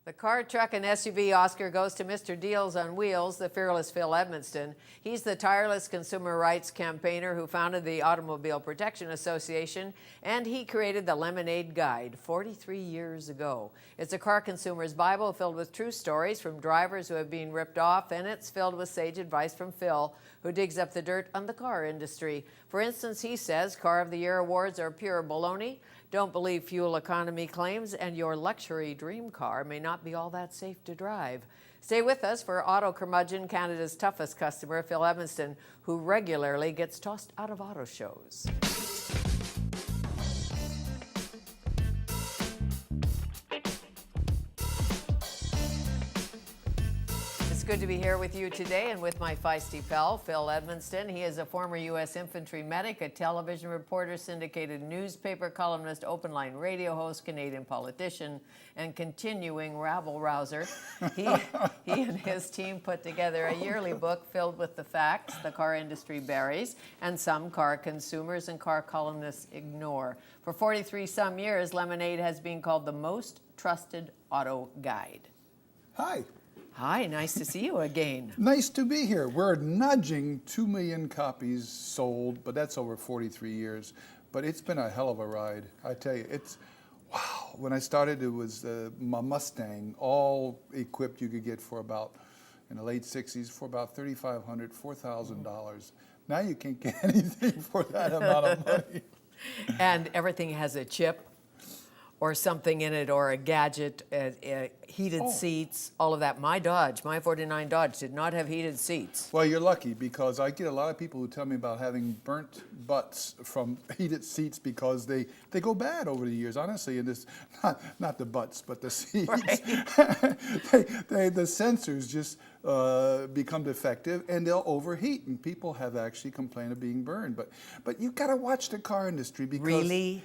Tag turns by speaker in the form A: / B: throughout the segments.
A: The car, truck, and SUV Oscar goes to Mr. Deals on Wheels, the fearless Phil Edmonston. He's the tireless consumer rights campaigner who founded the Automobile Protection Association, and he created the Lemonade Guide 43 years ago. It's a car consumer's Bible filled with true stories from drivers who have been ripped off, and it's filled with sage advice from Phil, who digs up the dirt on the car industry. For instance, he says Car of the Year awards are pure baloney. Don't believe fuel economy claims, and your luxury dream car may not be all that safe to drive. Stay with us for auto curmudgeon, Canada's toughest customer, Phil Edmonston, who regularly gets tossed out of auto shows. It's good to be here with you today and with my feisty pal, Phil Edmonston. He is a former U.S. infantry medic, a television reporter, syndicated newspaper columnist, open-line radio host, Canadian politician, and continuing rabble-rouser. He and his team put together a yearly book filled with the facts the car industry buries and some car consumers and car columnists ignore. For 43 some years, Lemonade has been called the most trusted auto guide.
B: Hi.
A: Hi, nice to see you again.
B: Nice to be here. We're nudging 2 million copies sold, but that's over 43 years. But it's been a hell of a ride. I tell you, it's, wow. When I started, it was my Mustang, all equipped you could get for about, in the late 60s, for about $3,500, $4,000. Now you can't get anything for that amount of money.
A: And everything has a chip or something in it, or a gadget, heated seats, all of that. My 49 Dodge did not have heated seats.
B: Well, you're lucky, because I get a lot of people who tell me about having burnt butts from heated seats because they go bad over the years, honestly. And this, not the butts, but the seats. Right. The sensors just become defective, and they'll overheat, and people have actually complained of being burned. But you've got to watch the car industry, because
A: really,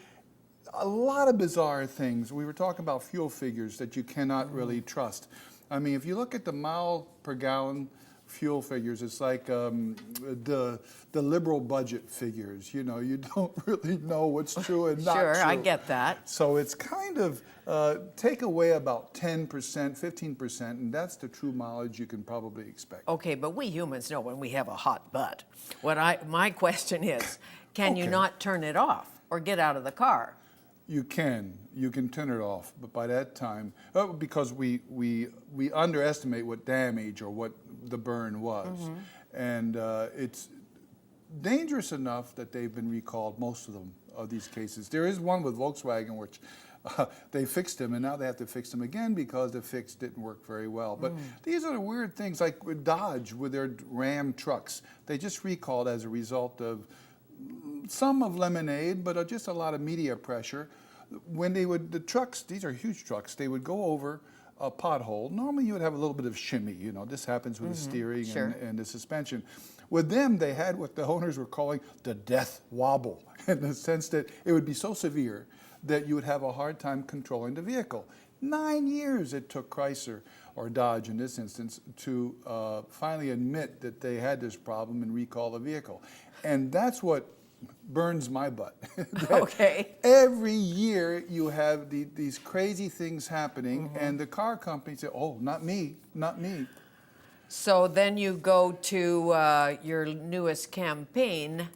B: a lot of bizarre things. We were talking about fuel figures that you cannot really trust. I mean, if you look at the mile per gallon fuel figures, it's like the liberal budget figures. You know, you don't really know what's true and not true.
A: Sure, I get that.
B: So it's kind of take away about 10%, 15%, and that's the true mileage you can probably expect.
A: Okay, but we humans know when we have a hot butt. My question is, can you not turn it off or get out of the car?
B: You can turn it off, but by that time, because we underestimate what damage or what the burn was, and it's dangerous enough that they've been recalled, most of them, of these cases. There is one with Volkswagen which they fixed them, and now they have to fix them again because the fix didn't work very well. But these are the weird things, like with Dodge with their Ram trucks. They just recalled as a result of some of Lemonade, but just a lot of media pressure. When the trucks, these are huge trucks, they would go over a pothole. Normally you would have a little bit of shimmy, you know, this happens with the steering and the suspension. With them, they had what the owners were calling the death wobble, in the sense that it would be so severe that you would have a hard time controlling the vehicle. 9 years it took Chrysler, or Dodge in this instance, to finally admit that they had this problem and recall the vehicle. And that's what burns my butt.
A: Okay.
B: Every year you have these crazy things happening, and the car companies say, oh, not me, not me.
A: So then you go to your newest campaign,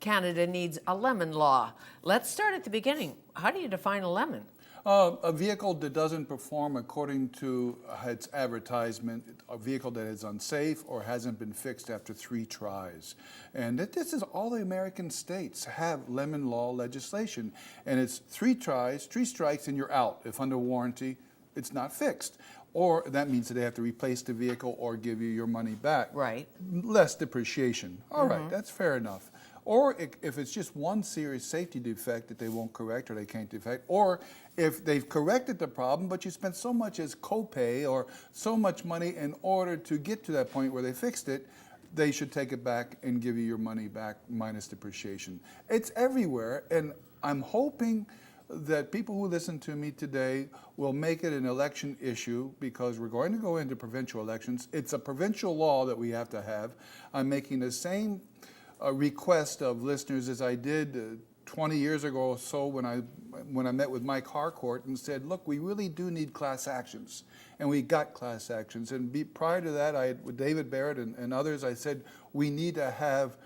A: Canada Needs a Lemon Law. Let's start at the beginning. How do you define a lemon?
B: A vehicle that doesn't perform according to its advertisement, a vehicle that is unsafe or hasn't been fixed after 3 tries. And this is all the American states have lemon law legislation. And it's 3 tries, 3 strikes, and you're out. If under warranty, it's not fixed. Or that means that they have to replace the vehicle or give you your money back. Right. Less depreciation. All right, that's fair enough. Or if it's just one serious safety defect that they won't correct or they can't defect, or if they've corrected the problem, but you spent so much as copay or so much money in order to get to that point where they fixed it, they should take it back and give you your money back minus depreciation. It's everywhere, and I'm hoping that people who listen to me today will make it an election issue, because we're going to go into provincial elections. It's a provincial law that we have to have. I'm making the same request of listeners as I did 20 years ago or so when I met with Mike Harcourt and said, look, we really do need class actions. And we got class actions. And prior to that, with David Barrett and others, I said, we need to have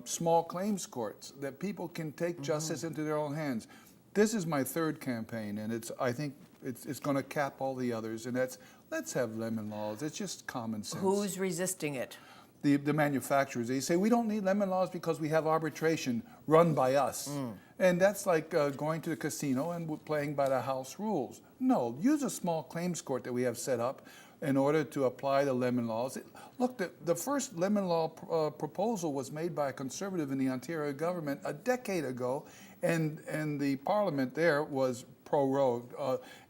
B: small claims courts that people can take justice into their own hands. This is my third campaign, and I think it's going to cap all the others, and that's, let's have lemon laws. It's just common sense.
A: Who's resisting it?
B: The manufacturers. They say, we don't need lemon laws because we have arbitration run by us. And that's like going to the casino and playing by the house rules. No, use a small claims court that we have set up in order to apply the lemon laws. Look, the first lemon law proposal was made by a conservative in the Ontario government a decade ago, and the parliament there was pro-rogue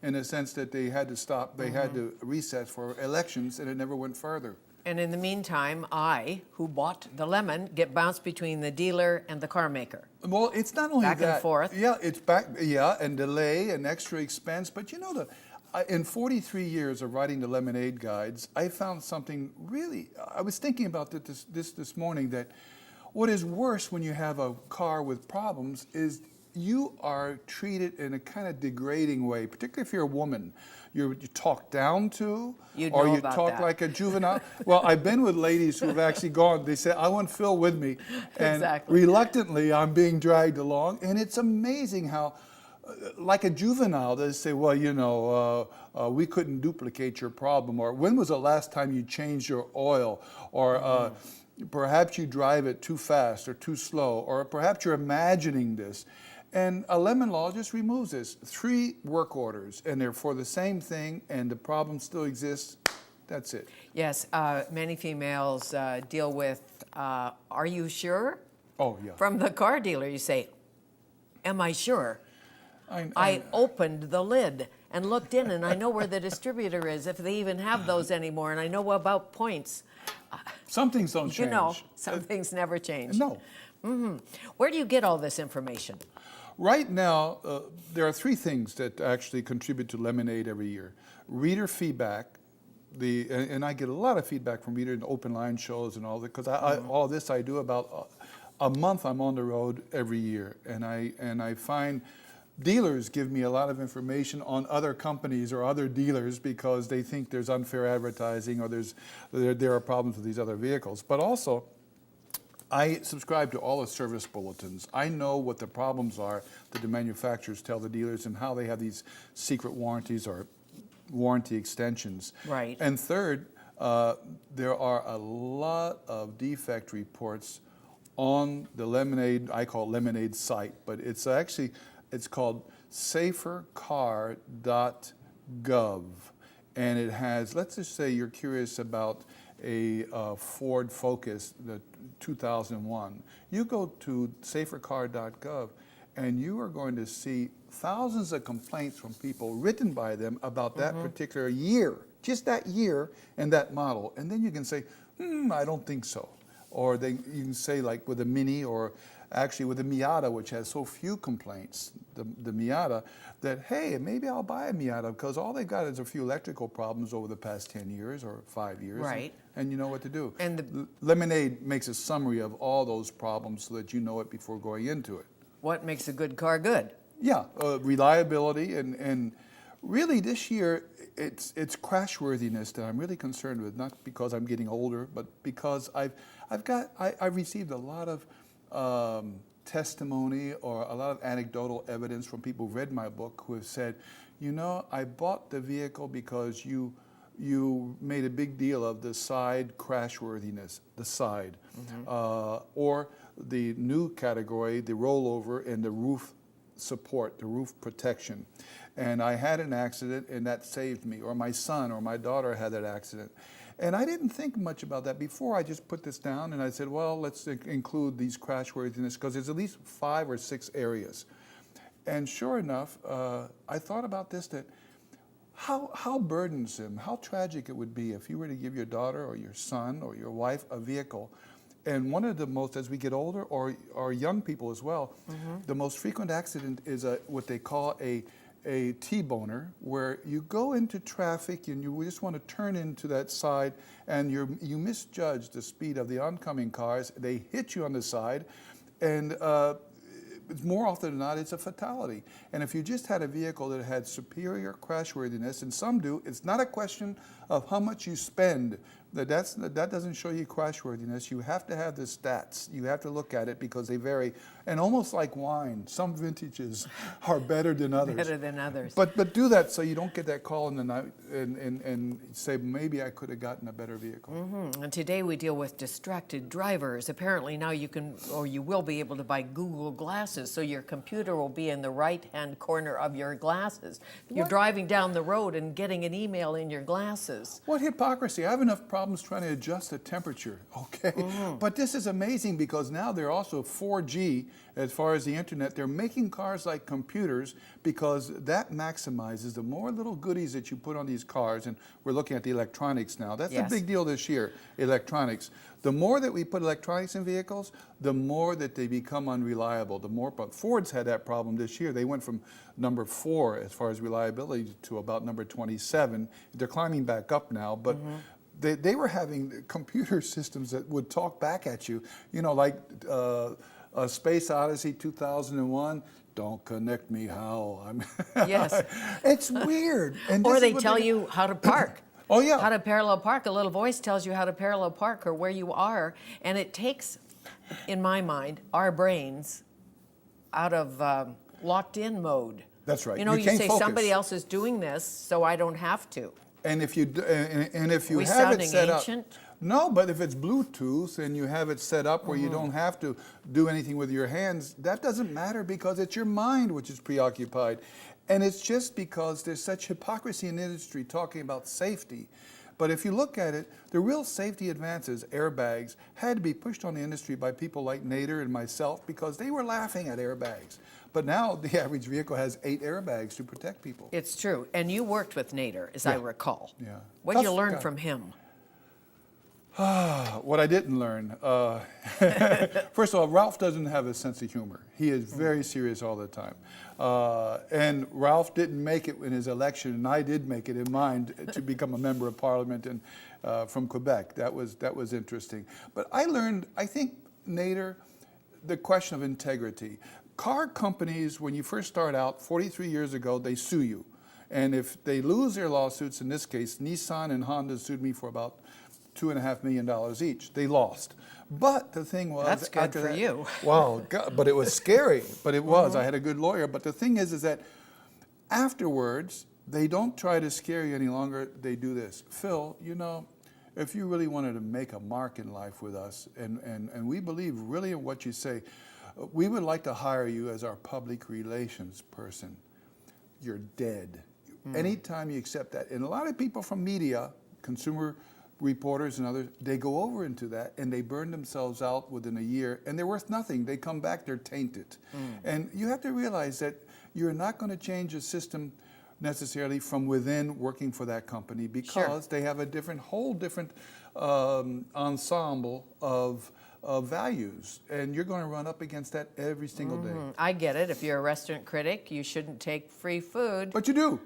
B: in the sense that they had to stop, they had to recess for elections, and it never went further.
A: And in the meantime, I, who bought the lemon, get bounced between the dealer and the car maker.
B: Well, it's not only
A: back
B: that.
A: And forth.
B: Yeah, it's back. Yeah, and delay and extra expense. But you know, in 43 years of writing the lemonade guides, I found something really. I was thinking about this morning, that what is worse when you have a car with problems is you are treated in a kind of degrading way, particularly if you're a woman. You're talked down to, or you talk like a juvenile. Well, I've been with ladies who have actually gone, they say, I want Phil with me. And reluctantly, I'm being dragged along. And it's amazing how, like a juvenile, they say, well, you know, we couldn't duplicate your problem. Or when was the last time you changed your oil? Or perhaps you drive it too fast or too slow. Or perhaps you're imagining this. And a lemon law just removes this. 3 work orders, and they're for the same thing, and the problem still exists. That's it.
A: Yes, many females deal with, are you sure?
B: Oh, yeah.
A: From the car dealer, you say, am I sure? I opened the lid and looked in, and I know where the distributor is, if they even have those anymore, and I know about points.
B: Some things don't change.
A: You know, some things never change.
B: No.
A: Where do you get all this information?
B: Right now, there are 3 things that actually contribute to Lemonade every year. Reader feedback, and I get a lot of feedback from readers in open line shows and all that, because all this I do about a month. I'm on the road every year, and I find dealers give me a lot of information on other companies or other dealers because they think there's unfair advertising or there are problems with these other vehicles. But also, I subscribe to all the service bulletins. I know what the problems are that the manufacturers tell the dealers and how they have these secret warranties or warranty extensions.
A: Right.
B: And third, there are a lot of defect reports on the Lemonade, I call it Lemonade site, but it's called safercar.gov. And it has, let's just say you're curious about a Ford Focus, the 2001. You go to safercar.gov and you are going to see thousands of complaints from people written by them about that particular year, just that year and that model. And then you can say, I don't think so. Or you can say, like with a Mini, or actually with the Miata, which has so few complaints, the Miata, that, hey, maybe I'll buy a Miata because all they've got is a few electrical problems over the past 10 years or 5 years.
A: Right.
B: And you know what to do.
A: And
B: Lemonade makes a summary of all those problems so that you know it before going into it.
A: What makes a good car good?
B: Yeah, reliability, and really this year it's crashworthiness that I'm really concerned with, not because I'm getting older, but because I've received a lot of testimony or a lot of anecdotal evidence from people who read my book who have said, you know, I bought the vehicle because you made a big deal of the side crashworthiness, the side, or the new category, the rollover and the roof support, the roof protection. And I had an accident and that saved me, or my son or my daughter had that accident. And I didn't think much about that before. I just put this down and I said, well, let's include these crashworthiness because there's at least 5 or 6 areas. And sure enough, I thought about this, that how burdensome, how tragic it would be if you were to give your daughter or your son or your wife a vehicle. And one of the most, as we get older, or young people as well, the most frequent accident is what they call a T-boner, where you go into traffic and you just want to turn into that side and you misjudge the speed of the oncoming cars. They hit you on the side, and it's more often than not, it's a fatality. And if you just had a vehicle that had superior crashworthiness, and some do, it's not a question of how much you spend. That doesn't show you crashworthiness. You have to have the stats. You have to look at it because they vary. And almost like wine, some vintages are better than others.
A: Better than others.
B: But do that so you don't get that call in the night and say, maybe I could have gotten a better vehicle.
A: Mm-hmm. And today we deal with distracted drivers. Apparently now you can, or you will be able to buy Google glasses, so your computer will be in the right-hand corner of your glasses. You're driving down the road and getting an email in your glasses.
B: What hypocrisy. I have enough problems trying to adjust the temperature, okay? But this is amazing because now they're also 4G as far as the internet. They're making cars like computers because that maximizes the more little goodies that you put on these cars, and we're looking at the electronics now. That's a big deal this year, electronics. The more that we put electronics in vehicles, the more that they become unreliable. The more, but Ford's had that problem this year. They went from number 4 as far as reliability to about number 27. They're climbing back up now, but they were having computer systems that would talk back at you, you know, like Space Odyssey 2001. Don't connect me, how?
A: Yes.
B: It's weird. And
A: or they tell you how to park.
B: Oh, yeah.
A: How to parallel park. A little voice tells you how to parallel park or where you are. And it takes, in my mind, our brains out of locked-in mode.
B: That's right.
A: You know, you
B: can't
A: say
B: focus.
A: somebody else is doing this, so I don't have to.
B: And if you have it
A: sounding
B: set
A: ancient?
B: up, no, but if it's Bluetooth and you have it set up where you don't have to do anything with your hands, that doesn't matter because it's your mind which is preoccupied. And it's just because there's such hypocrisy in the industry talking about safety. But if you look at it, the real safety advances, airbags, had to be pushed on the industry by people like Nader and myself because they were laughing at airbags. But now the average vehicle has 8 airbags to protect people.
A: It's true. And you worked with Nader, as I recall.
B: Yeah.
A: What did you
B: Tough
A: learn
B: guy.
A: from him?
B: What I didn't learn. First of all, Ralph doesn't have a sense of humor. He is very serious all the time. And Ralph didn't make it in his election, and I did make it in mine to become a member of Parliament and from Quebec. That was interesting. But I learned, I think, Nader, the question of integrity. Car companies, when you first start out, 43 years ago, they sue you. And if they lose their lawsuits, in this case, Nissan and Honda sued me for about $2.5 million each. They lost. But the thing was,
A: That's good
B: after
A: for
B: that,
A: you.
B: Wow, God, but it was scary. But it was. I had a good lawyer. But the thing is that afterwards, they don't try to scare you any longer. They do this. Phil, you know, if you really wanted to make a mark in life with us, and we believe really in what you say, we would like to hire you as our public relations person. You're dead. Anytime you accept that. And a lot of people from media, consumer reporters and others, they go over into that and they burn themselves out within a year and they're worth nothing. They come back, they're tainted. And you have to realize that you're not going to change the system necessarily from within working for that company because they have a whole different ensemble of values, and you're going to run up against that every single day.
A: I get it. If you're a restaurant critic, you shouldn't take free food.
B: But you do.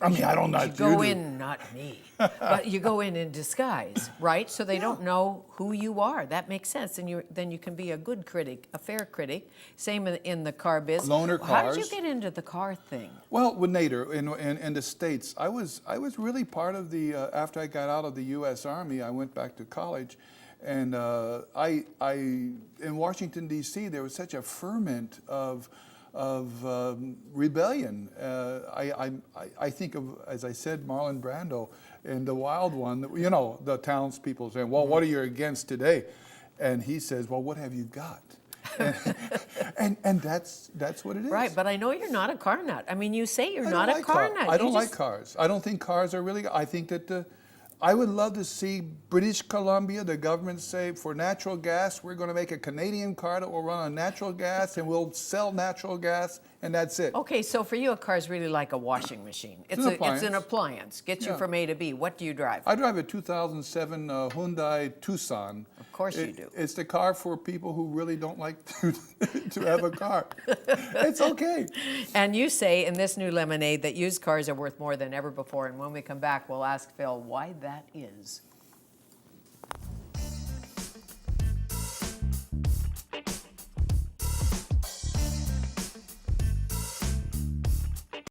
B: I mean, I don't know.
A: You go in, not me, but you go in disguise, right? So they don't know who you are. That makes sense. And then you can be a good critic, a fair critic. Same in the car biz.
B: Loaner
A: How
B: cars.
A: did you get into the car thing?
B: Well, with Nader in the States, I was really part of the, after I got out of the U.S. Army, I went back to college. And in Washington, D.C., there was such a ferment of rebellion. I think of, as I said, Marlon Brando in The Wild One. You know, the townspeople saying, "Well, what are you against today?" And he says, "Well, what have you got?" and that's what it is.
A: Right, but I know you're not a car nut. I mean, you say you're not a car nut.
B: I don't like cars. I don't think cars are really. I think that I would love to see British Columbia, the government say, for natural gas, we're going to make a Canadian car that will run on natural gas and we'll sell natural gas, and that's it.
A: Okay, so for you, a car is really like a washing machine. It's an appliance. Gets you from A to B. What do you drive?
B: I drive a 2007 Hyundai Tucson.
A: Of course you do.
B: It's the car for people who really don't like to have a car. It's okay.
A: And you say in this new lemonade that used cars are worth more than ever before. And when we come back, we'll ask Phil why that is.